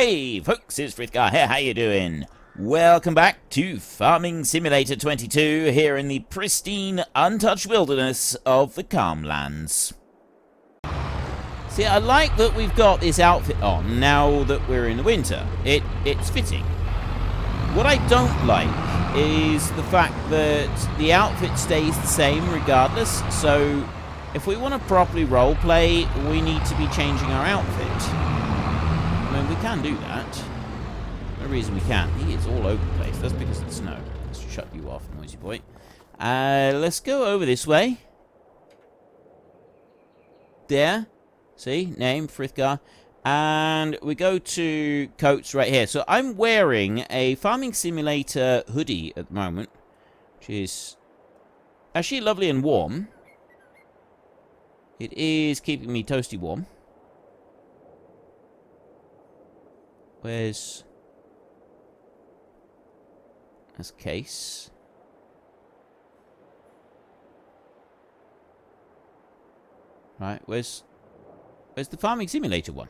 Hey folks, it's Frithgar here, how you doing? Welcome back to Farming Simulator 22 here in the pristine, untouched wilderness of the Calmlands. See, I like that we've got this outfit on now that we're in the winter. It's fitting. What I don't like is the fact that the outfit stays the same regardless, so if we want to properly roleplay, we need to be changing our outfit. I mean, we can do that. No reason we can't. He is all over the place. That's because of the snow. Let's shut you off, noisy boy. Let's go over this way. There. See? Name, Frithgar. And we go to coats right here. So I'm wearing a Farming Simulator hoodie at the moment, which is actually lovely and warm. It is keeping me toasty warm. Where's... That's a case. Right, where's the Farming Simulator one?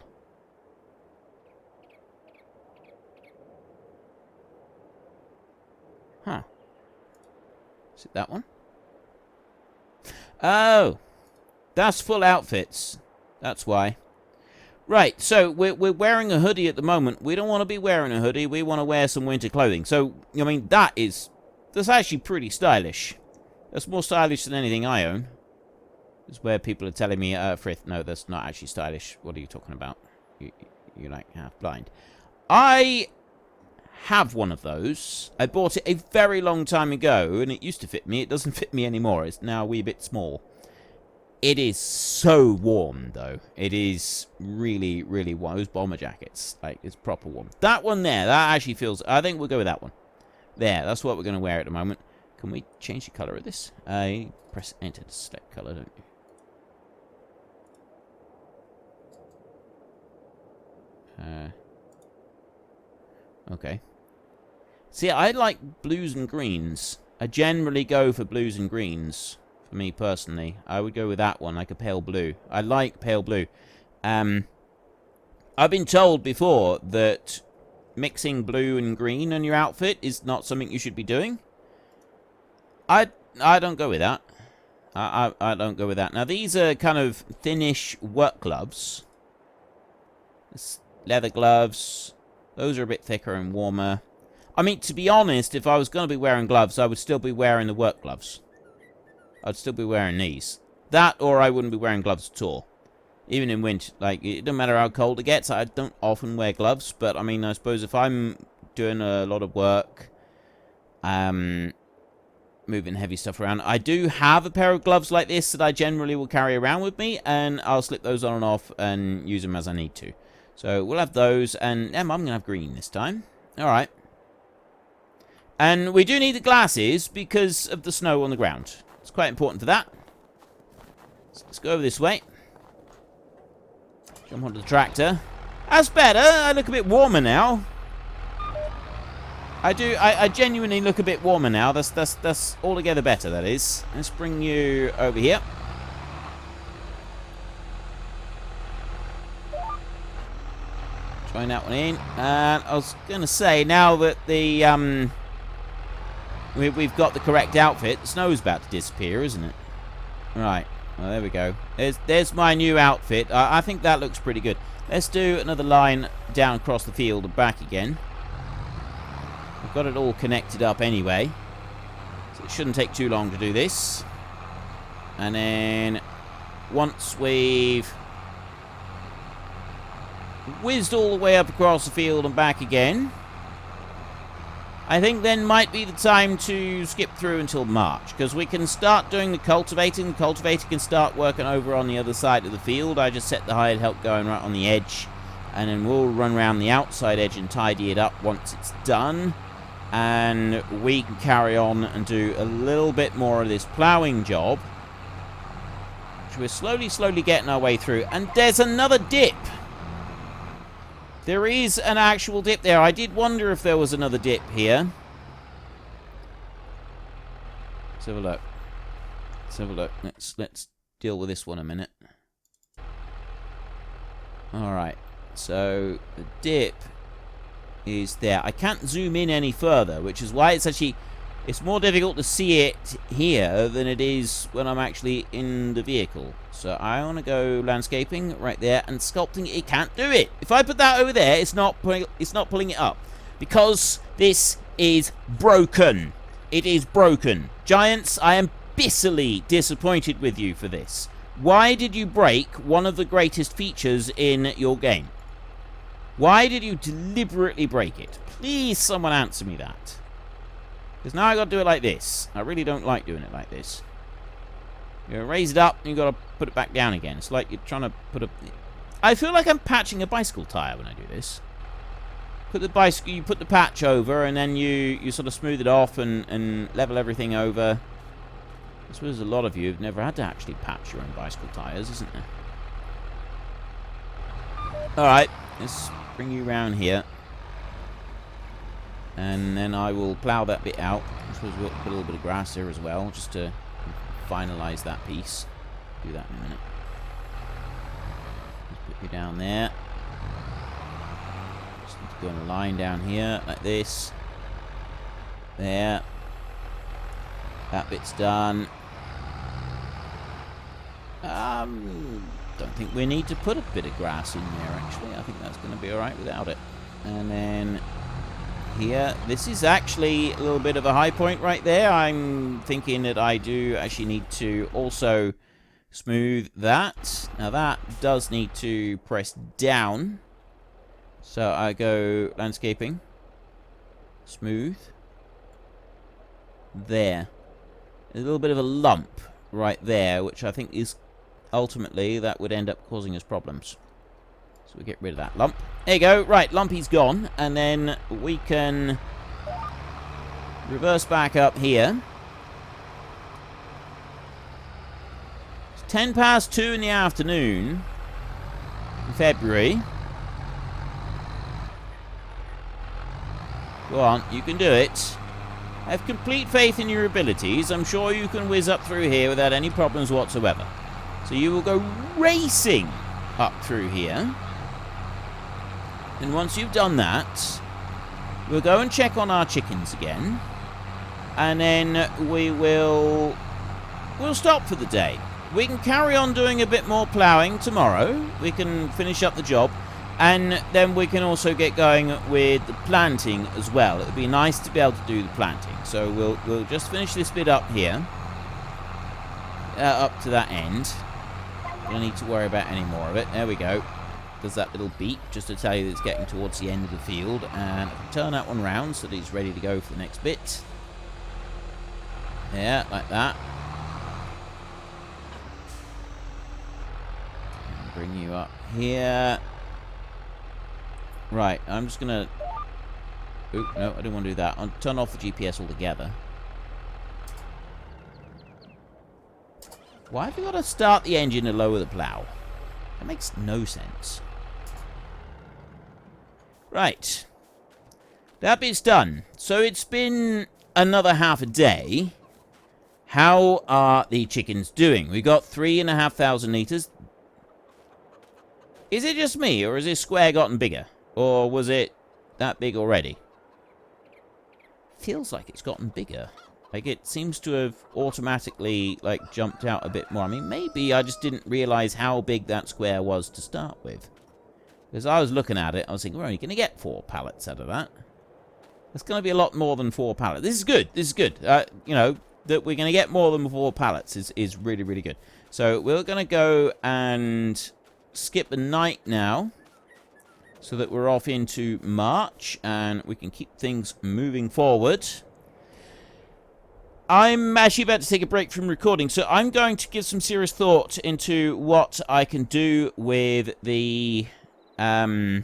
Huh. Is it that one? Oh! That's full outfits. That's why. Right, so we're wearing a hoodie at the moment. We don't want to be wearing a hoodie. We want to wear some winter clothing. So, I mean, that's actually pretty stylish. That's more stylish than anything I own. It's where people are telling me, Frith, no, that's not actually stylish. What are you talking about? You're like half blind. I have one of those. I bought it a very long time ago, and it used to fit me. It doesn't fit me anymore. It's now a wee bit small. It is so warm, though. It is really, really warm. Those bomber jackets, like, it's proper warm. That one there, that actually feels... I think we'll go with that one. There, that's what we're going to wear at the moment. Can we change the colour of this? You press enter to select colour, don't you? Okay. See, I like blues and greens. I generally go for blues and greens. For me personally, I would go with that one, like a pale blue. I like pale blue. I've been told before that mixing blue and green on your outfit is not something you should be doing. I don't go with that. I don't go with that. Now these are kind of thinnish work gloves. Leather gloves. Those are a bit thicker and warmer. I mean, to be honest, if I was going to be wearing gloves, I would still be wearing the work gloves. I'd still be wearing these. That, or I wouldn't be wearing gloves at all. Even in winter. Like, it doesn't matter how cold it gets. I don't often wear gloves. But, I mean, I suppose if I'm doing a lot of work, moving heavy stuff around, I do have a pair of gloves like this that I generally will carry around with me. And I'll slip those on and off and use them as I need to. So, we'll have those. And I'm going to have green this time. Alright. And we do need the glasses because of the snow on the ground. It's quite important for that. So let's go over this way. Jump onto the tractor. That's better. I look a bit warmer now. I do. I genuinely look a bit warmer now. That's altogether better, that is. Let's bring you over here. Join that one in. And I was going to say, now that the... We've got the correct outfit. The snow's about to disappear, isn't it? Right. Well, there we go. There's my new outfit. I think that looks pretty good. Let's do another line down across the field and back again. We've got it all connected up anyway. So it shouldn't take too long to do this. And then once we've whizzed all the way up across the field and back again, I think then might be the time to skip through until March, because we can start doing the cultivating. The cultivator can start working over on the other side of the field. I just set the hired help going right on the edge, and then we'll run around the outside edge and tidy it up once it's done, and we can carry on and do a little bit more of this plowing job, which we're slowly getting our way through. And there's another dip. There is an actual dip there. I did wonder if there was another dip here. Let's have a look. Let's have a look. Let's deal with this one a minute. Alright. So, the dip is there. I can't zoom in any further, which is why it's more difficult to see it here than it is when I'm actually in the vehicle. So I want to go landscaping right there, and sculpting, it can't do it. If I put that over there, it's not pulling it up, because this is broken. It is broken. Giants, I am bitterly disappointed with you for this. Why did you break one of the greatest features in your game? Why did you deliberately break it? Please, someone answer me that. Because now I got to do it like this. I really don't like doing it like this. You raise it up, and you got to put it back down again. It's like you're trying to put a... I feel like I'm patching a bicycle tire when I do this. Put the bicycle, you put the patch over, and then you sort of smooth it off and level everything over. I suppose a lot of you have never had to actually patch your own bicycle tires, isn't there? Alright, let's bring you around here. And then I will plough that bit out. I suppose we'll put a little bit of grass here as well, just to finalise that piece. Do that in a minute. Just put you down there. Just need to go on a line down here, like this. There. That bit's done. Don't think we need to put a bit of grass in there, actually. I think that's going to be alright without it. And then here, this is actually a little bit of a high point right there. I'm thinking that I do actually need to also smooth that. Now that does need to press down. So I go landscaping. Smooth. There. A little bit of a lump right there, which I think is ultimately that would end up causing us problems. So we get rid of that lump. There you go. Right, lumpy's gone. And then we can reverse back up here. It's 2:10 in the afternoon in February. Go on, you can do it. I have complete faith in your abilities. I'm sure you can whiz up through here without any problems whatsoever. So you will go racing up through here. And once you've done that, we'll go and check on our chickens again. And then we'll stop for the day. We can carry on doing a bit more ploughing tomorrow. We can finish up the job. And then we can also get going with the planting as well. It would be nice to be able to do the planting. So we'll just finish this bit up here. Up to that end. Don't need to worry about any more of it. There we go. Does that little beep just to tell you that it's getting towards the end of the field. And I can turn that one round so that he's ready to go for the next bit. Yeah, like that. And bring you up here. Right, I'm just gonna... Oop, no, I didn't want to do that. I'll turn off the GPS altogether. Why have you got to start the engine and lower the plough? That makes no sense. Right. That bit's done. So it's been another half a day. How are the chickens doing? We got 3,500 litres. Is it just me, or has this square gotten bigger? Or was it that big already? Feels like it's gotten bigger. Like, it seems to have automatically, like, jumped out a bit more. I mean, maybe I just didn't realize how big that square was to start with. Because I was looking at it, I was thinking, well, you're going to get 4 pallets out of that. That's going to be a lot more than 4 pallets. This is good. This is good. You know, that we're going to get more than 4 pallets is really, really good. So we're going to go and skip the night now, so that we're off into March, and we can keep things moving forward. I'm actually about to take a break from recording, so I'm going to give some serious thought into what I can do with the random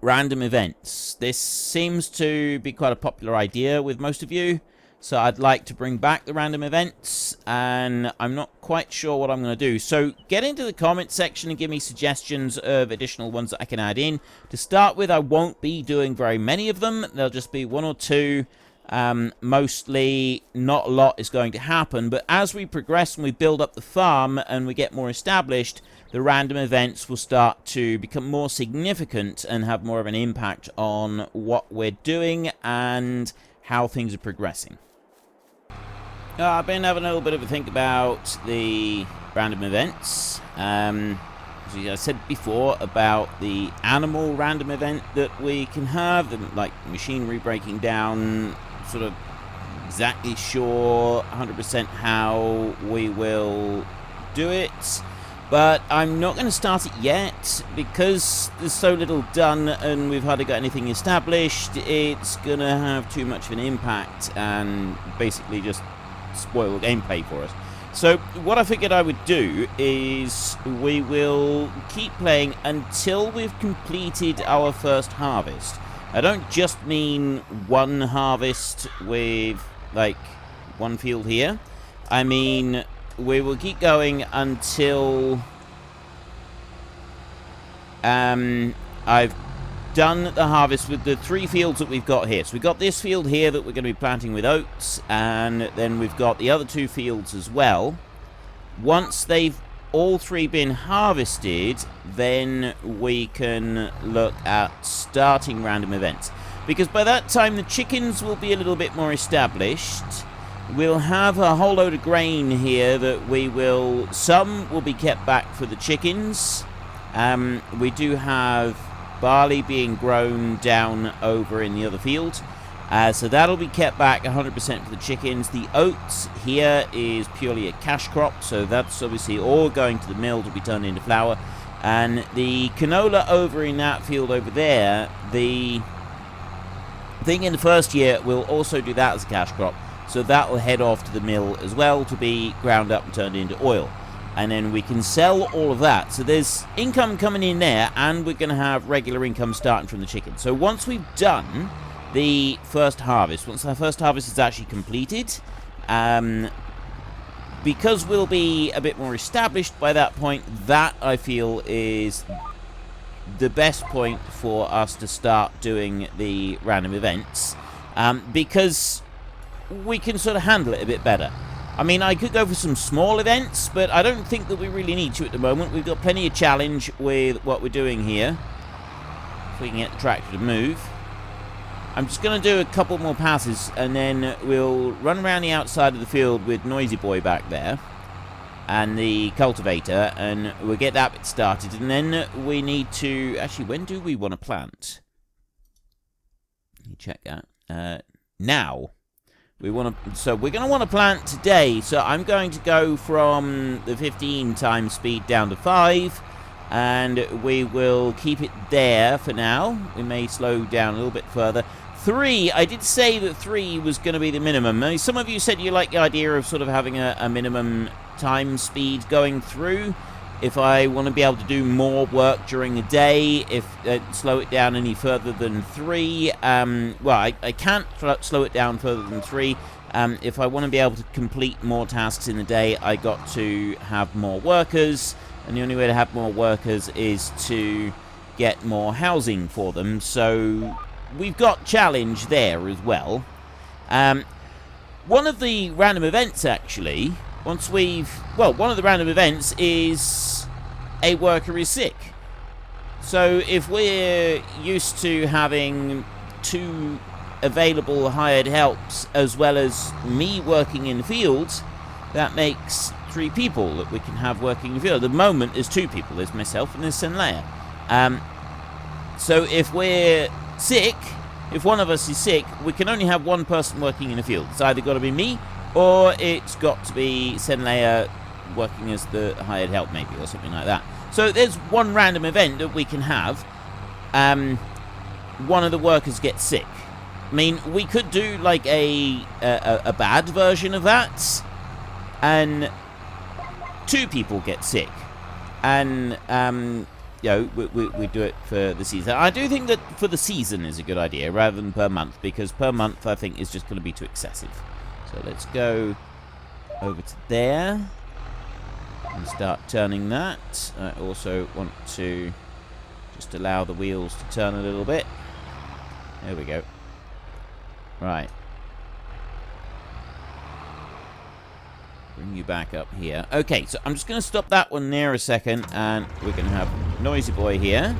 events. This seems to be quite a popular idea with most of you, so I'd like to bring back the random events, and I'm not quite sure what I'm going to do. So get into the comment section and give me suggestions of additional ones that I can add in. To start with, I won't be doing very many of them. There'll just be 1 or 2 Mostly not a lot is going to happen, but as we progress and we build up the farm and we get more established, the random events will start to become more significant and have more of an impact on what we're doing and how things are progressing. I've been having a little bit of a think about the random events. As I said before about the animal random event that we can have, like machinery breaking down, sort of exactly sure 100% how we will do it. But I'm not going to start it yet because there's so little done and we've hardly got anything established. It's going to have too much of an impact and basically just spoil the gameplay for us. So what I figured I would do is we will keep playing until we've completed our first harvest. I don't just mean one harvest with like one field here. I mean we will keep going until I've done the harvest with the 3 fields that we've got here. So we've got this field here that we're going to be planting with oats, and then we've got the other 2 fields as well. Once they've all 3 been harvested, then we can look at starting random events. Because by that time the chickens will be a little bit more established. We'll have a whole load of grain here that we will... Some will be kept back for the chickens. We do have barley being grown down over in the other field. So that'll be kept back 100% for the chickens. The oats here is purely a cash crop, so that's obviously all going to the mill to be turned into flour. And the canola over in that field over there, the thing in the first year, we'll also do that as a cash crop. So that will head off to the mill as well to be ground up and turned into oil. And then we can sell all of that. So there's income coming in there, and we're going to have regular income starting from the chicken. So once we've done the first harvest, once our first harvest is actually completed, because we'll be a bit more established by that point, that I feel is the best point for us to start doing the random events, because we can sort of handle it a bit better. I mean, I could go for some small events, but I don't think that we really need to at the moment. We've got plenty of challenge with what we're doing here. If we can get the tractor to move. I'm just going to do a couple more passes, and then we'll run around the outside of the field with Noisy Boy back there and the cultivator, and we'll get that bit started. And then we need to... Actually, when do we want to plant? Let me check that. Now. So we're going to want to plant today. So I'm going to go from the 15 times speed down to 5. And we will keep it there for now. We may slow down a little bit further. 3, I did say that 3 was going to be the minimum. Now, some of you said you like the idea of sort of having a minimum time speed going through. If I want to be able to do more work during the day, if slow it down any further than 3, well, I can't slow it down further than 3. If I want to be able to complete more tasks in the day, I got to have more workers, and the only way to have more workers is to get more housing for them. So we've got challenge there as well. One of the random events, actually... one of the random events is a worker is sick. So if we're used to having 2 available hired helps as well as me working in the fields, that makes 3 people that we can have working in the field. At the moment, there's 2 people. There's myself and there's Senleia. So if we're sick, if one of us is sick, we can only have 1 person working in the field. It's either got to be me, or it's got to be Senleia working as the hired help, maybe, or something like that. So there's one random event that we can have. One of the workers gets sick. I mean, we could do like a bad version of that, and 2 people get sick, and you know, we do it for the season. I do think that for the season is a good idea rather than per month, because per month I think is just going to be too excessive. So let's go over to there and start turning that. I also want to just allow the wheels to turn a little bit. There we go. Right. Bring you back up here. Okay, so I'm just going to stop that one there a second, and we're going to have Noisy Boy here.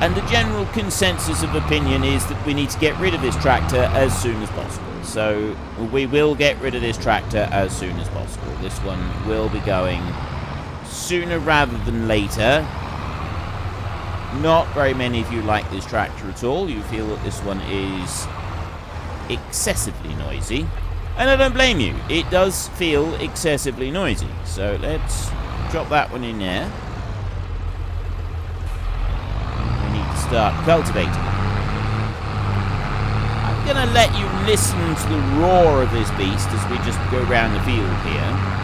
And the general consensus of opinion is that we need to get rid of this tractor as soon as possible. So we will get rid of this tractor as soon as possible. This one will be going sooner rather than later. Not very many of you like this tractor at all. You feel that this one is excessively noisy. And I don't blame you. It does feel excessively noisy. So let's drop that one in there. Start cultivating. I'm going to let you listen to the roar of this beast as we just go around the field here.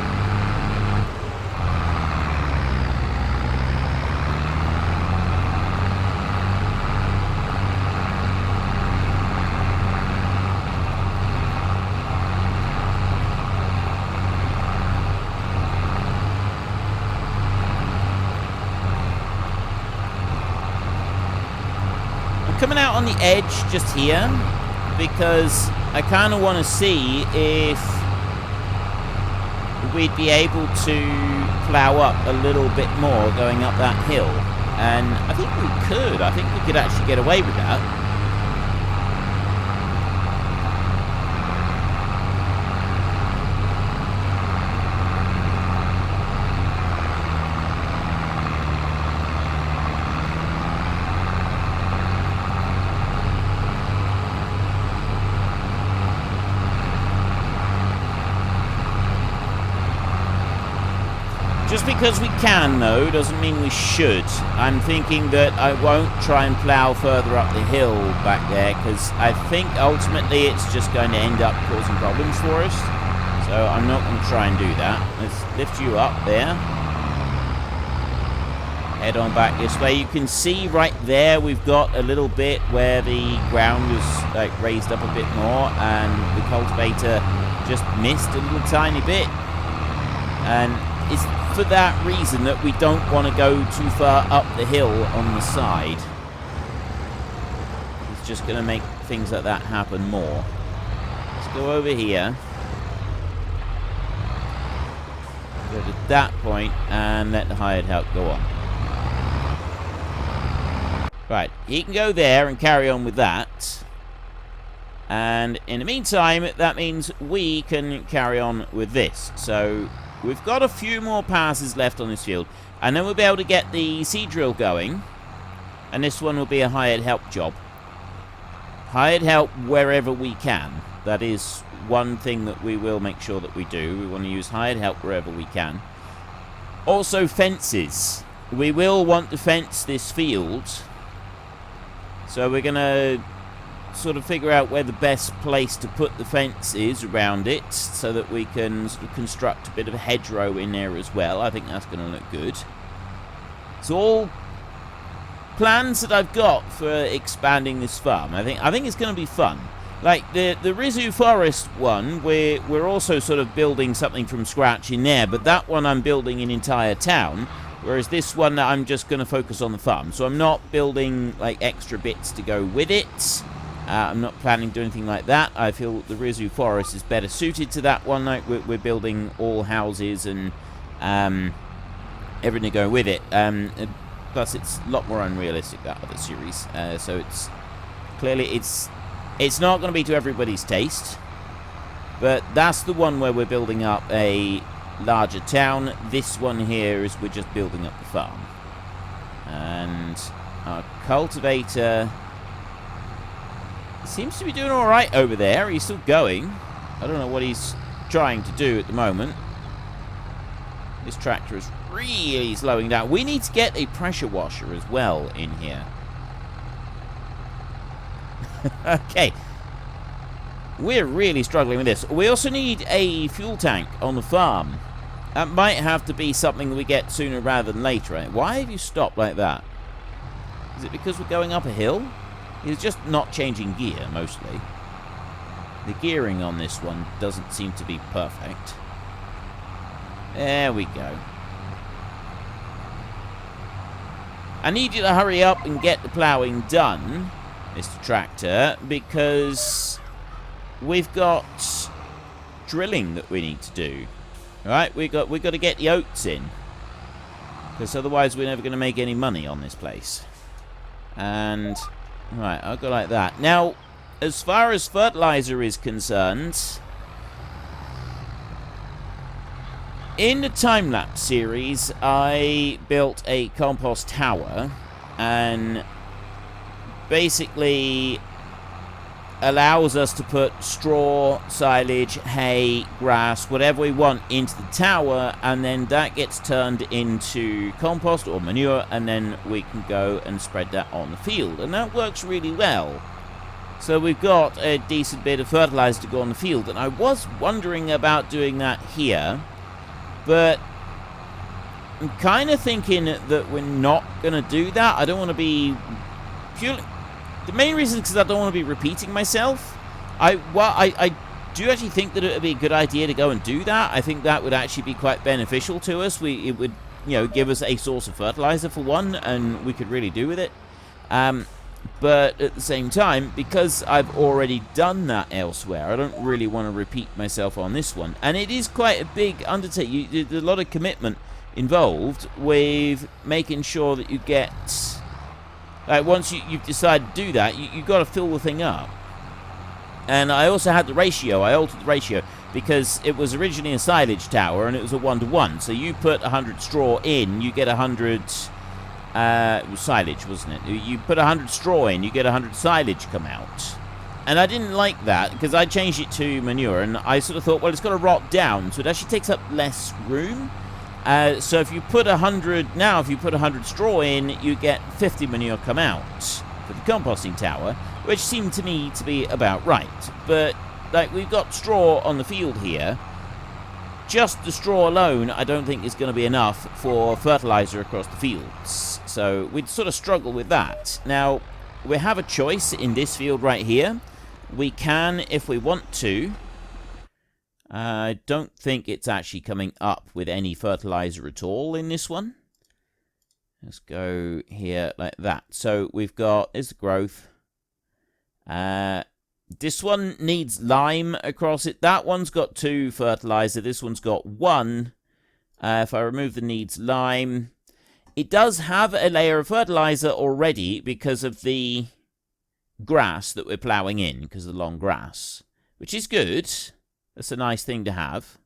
Coming out on the edge just here because I kind of want to see if we'd be able to plow up a little bit more going up that hill, and I think we could. I think we could actually get away with that. Just because we can, though, doesn't mean we should. I'm thinking that I won't try and plow further up the hill back there, because I think ultimately it's just going to end up causing problems for us. So I'm not going to try and do that. Let's lift you up there. Head on back this way. You can see right there we've got a little bit where the ground was like raised up a bit more, and the cultivator just missed a little tiny bit. And it's for that reason that we don't want to go too far up the hill on the side. It's just going to make things like that happen more. Let's go over here. Go to that point and let the hired help go on. Right, he can go there and carry on with that. And in the meantime, that means we can carry on with this. So we've got a few more passes left on this field, and then we'll be able to get the seed drill going, and this one will be a hired help job. Hired help wherever we can. That is one thing that we will make sure that we do. We want to use hired help wherever we can. Also, fences. We will want to fence this field, so we're going to sort of figure out where the best place to put the fence is around it, so that we can sort of construct a bit of a hedgerow in there as well. I think that's going to look good. It's all plans that I've got for expanding this farm. I think it's going to be fun. Like the Rizu Forest one, we're also sort of building something from scratch in there, but that one I'm building an entire town, whereas this one I'm just going to focus on the farm. So I'm not building like extra bits to go with it. I'm not planning to do anything like that. I feel the Rizu Forest is better suited to that one. Like we're building all houses and everything to go with it. Plus, it's a lot more unrealistic, that other series. So it's clearly it's not going to be to everybody's taste. But that's the one where we're building up a larger town. This one here is we're just building up the farm. And our cultivator seems to be doing all right over there. He's still going. I don't know what he's trying to do at the moment. This tractor is really slowing down. We need to get a pressure washer as well in here. Okay. We're really struggling with this. We also need a fuel tank on the farm. That might have to be something that we get sooner rather than later. Right? Why have you stopped like that? Is it because we're going up a hill? It's just not changing gear, mostly. The gearing on this one doesn't seem to be perfect. There we go. I need you to hurry up and get the ploughing done, Mr. Tractor, because we've got drilling that we need to do. All right, we got to get the oats in, because otherwise we're never going to make any money on this place. And right, I'll go like that. Now, as far as fertilizer is concerned, in the time-lapse series, I built a compost tower, and basically allows us to put straw, silage, hay, grass, whatever we want into the tower, and then that gets turned into compost or manure, and then we can go and spread that on the field, and that works really well. So we've got a decent bit of fertilizer to go on the field, and I was wondering about doing that here, but I'm kind of thinking that we're not going to do that. I don't want to be purely... The main reason is because I don't want to be repeating myself. I do actually think that it would be a good idea to go and do that. I think that would actually be quite beneficial to us. It would, you know, give us a source of fertilizer for one, and we could really do with it. But at the same time, because I've already done that elsewhere, I don't really want to repeat myself on this one. And it is quite a big undertaking. There's a lot of commitment involved with making sure that you get... once you've decided to do that, you've got to fill the thing up. And I also had the ratio. I altered the ratio because it was originally a silage tower and it was a 1-to-1. So you put 100 straw in, you get 100... it was silage, wasn't it? You put 100 straw in, you get 100 silage come out. And I didn't like that because I changed it to manure, and I sort of thought, well, it's got to rot down, so it actually takes up less room. So if you put 100 now, if you put 100 straw in, you get 50 manure come out for the composting tower, which seemed to me to be about right. But like, we've got straw on the field here. Just the straw alone, I don't think is going to be enough for fertilizer across the fields. So we'd sort of struggle with that. Now, we have a choice in this field right here. We can, if we want to. I don't think it's actually coming up with any fertilizer at all in this one. Let's go here like that. So we've got, is the growth. This one needs lime across it. That one's got 2 fertilizer. This one's got 1. If I remove the needs lime, it does have a layer of fertilizer already because of the grass that we're ploughing in, because of the long grass, which is good. That's a nice thing to have.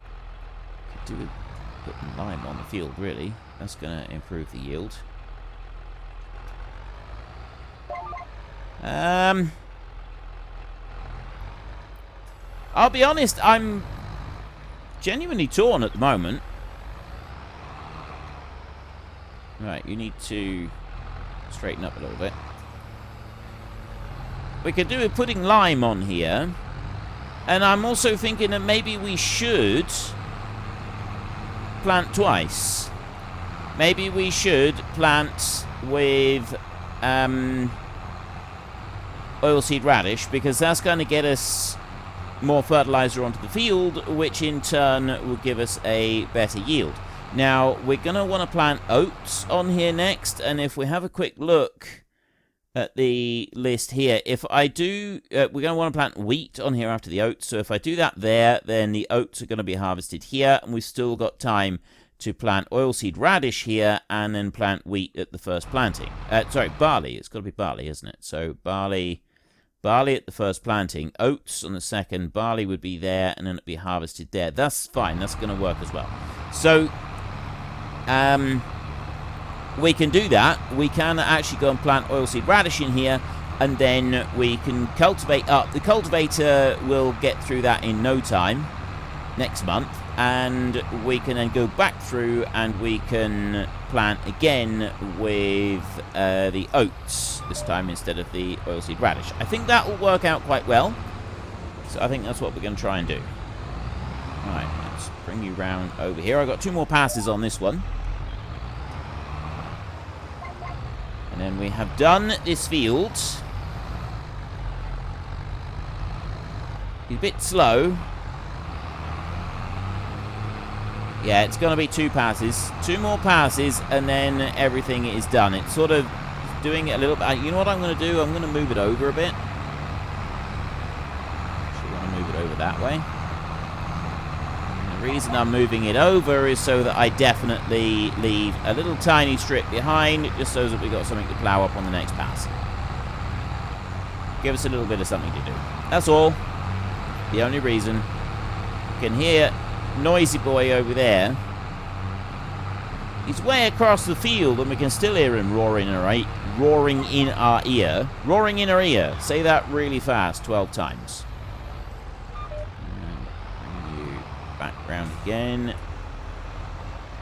Could do with putting lime on the field, really. That's going to improve the yield. I'll be honest, I'm genuinely torn at the moment. Right, you need to straighten up a little bit. We could do with putting lime on here. And I'm also thinking that maybe we should plant twice. Maybe we should plant with oilseed radish, because that's going to get us more fertilizer onto the field, which in turn will give us a better yield. Now, we're going to want to plant oats on here next, and if we have a quick look at the list here, if I do, we're going to want to plant wheat on here after the oats, so if I do that there, then the oats are going to be harvested here, and we've still got time to plant oilseed radish here, and then plant wheat at the first planting. Sorry, barley. It's got to be barley, isn't it? So barley at the first planting, oats on the second, barley would be there, and then it'd be harvested there. That's fine. That's going to work as well. So, we can do that. We can actually go and plant oilseed radish in here, and then we can cultivate up. The cultivator will get through that in no time next month, and we can then go back through and we can plant again with the oats this time instead of the oilseed radish. I think that will work out quite well, so I think that's what we're going to try and do. Alright, let's bring you round over here. I've got 2 more passes on this one. And then we have done this field. It's a bit slow. Yeah, it's going to be 2 passes. 2 more passes, and then everything is done. It's sort of doing it a little bit. You know what I'm going to do? I'm going to move it over a bit. that way. The reason I'm moving it over is so that I definitely leave a little tiny strip behind, just so that we've got something to plow up on the next pass. Give us a little bit of something to do. That's all. The only reason. You can hear Noisy Boy over there. He's way across the field, and we can still hear him roaring in our ear. Roaring in our ear. Say that really fast, 12 times. Bring you back round again.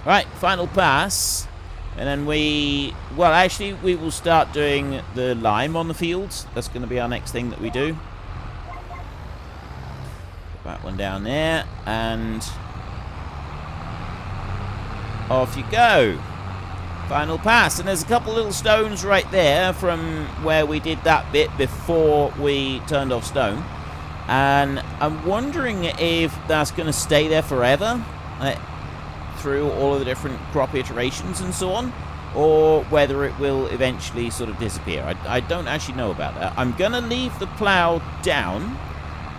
Right, final pass. And then we will start doing the lime on the fields. That's going to be our next thing that we do. Put that one down there, and off you go. Final pass. And there's a couple little stones right there from where we did that bit before we turned off stone. And I'm wondering if that's going to stay there forever. Through all of the different crop iterations and so on, or whether it will eventually sort of disappear. I don't actually know about that. I'm going to leave the plow down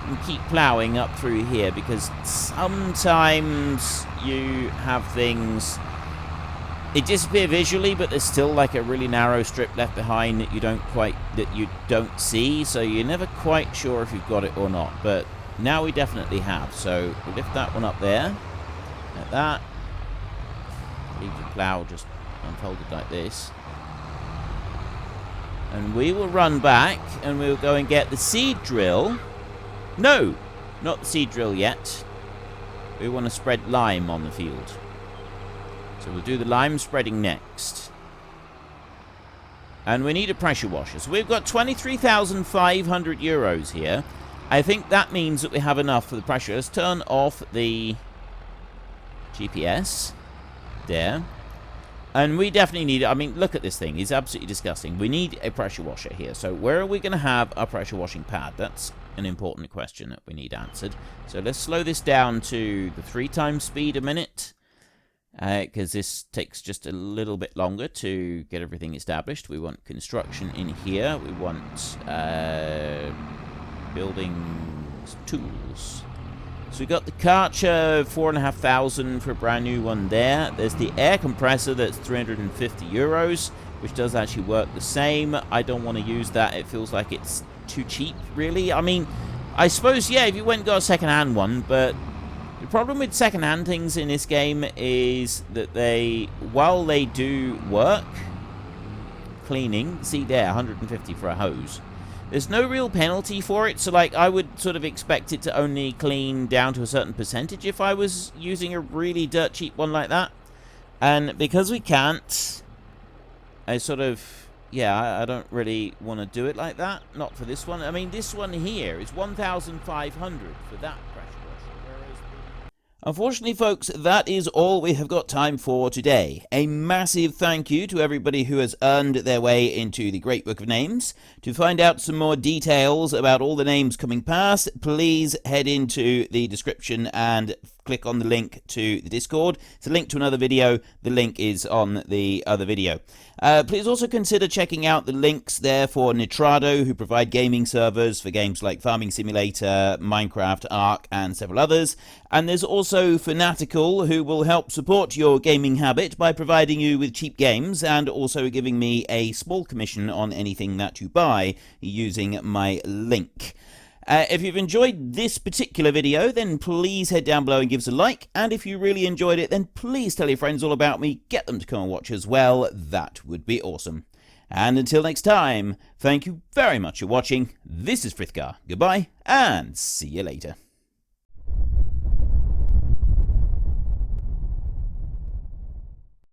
and keep plowing up through here, because sometimes you have things, they disappear visually, but there's still like a really narrow strip left behind that you don't see, so you're never quite sure if you've got it or not. But now we definitely have. So we'll lift that one up there, like that. Leave the plow just unfolded like this, and we will run back and we'll go and get the seed drill. No, not the seed drill yet. We want to spread lime on the field, so we'll do the lime spreading next. And we need a pressure washer, so we've got 23,500 euros here. I think that means that we have enough for the pressure. Let's turn off the GPS there. And we definitely need, I mean, look at this thing. It's absolutely disgusting. We need a pressure washer here. So where are we going to have a pressure washing pad? That's an important question that we need answered. So let's slow this down to the 3 times speed a minute, because this takes just a little bit longer to get everything established. We want construction in here. We want building tools. So we got the Karcher 4,500 for a brand new one there. There's the air compressor that's 350 euros, which does actually work the same. I don't want to use that. It feels like it's too cheap, really. I mean, I suppose, yeah, if you went and got a second-hand one, but the problem with second-hand things in this game is that they, while they do work, cleaning, see there, 150 for a hose. There's no real penalty for it, so like I would sort of expect it to only clean down to a certain percentage if I was using a really dirt cheap one like that. And because we can't, I sort of, yeah, I don't really want to do it like that. Not for this one. I mean, this one here is 1,500 for that pressure washer, whereas... Unfortunately, folks, that is all we have got time for today. A massive thank you to everybody who has earned their way into the Great Book of Names. To find out some more details about all the names coming past, please head into the description and click on the link to the Discord. It's a link to another video. The link is on the other video. Please also consider checking out the links there for Nitrado, who provide gaming servers for games like Farming Simulator, Minecraft, Ark, and several others. And there's also Fanatical, who will help support your gaming habit by providing you with cheap games and also giving me a small commission on anything that you buy using my link. If you've enjoyed this particular video, then please head down below and give us a like. And if you really enjoyed it, then please tell your friends all about me. Get them to come and watch as well. That would be awesome. And until next time, thank you very much for watching. This is Frithgar. Goodbye, and see you later.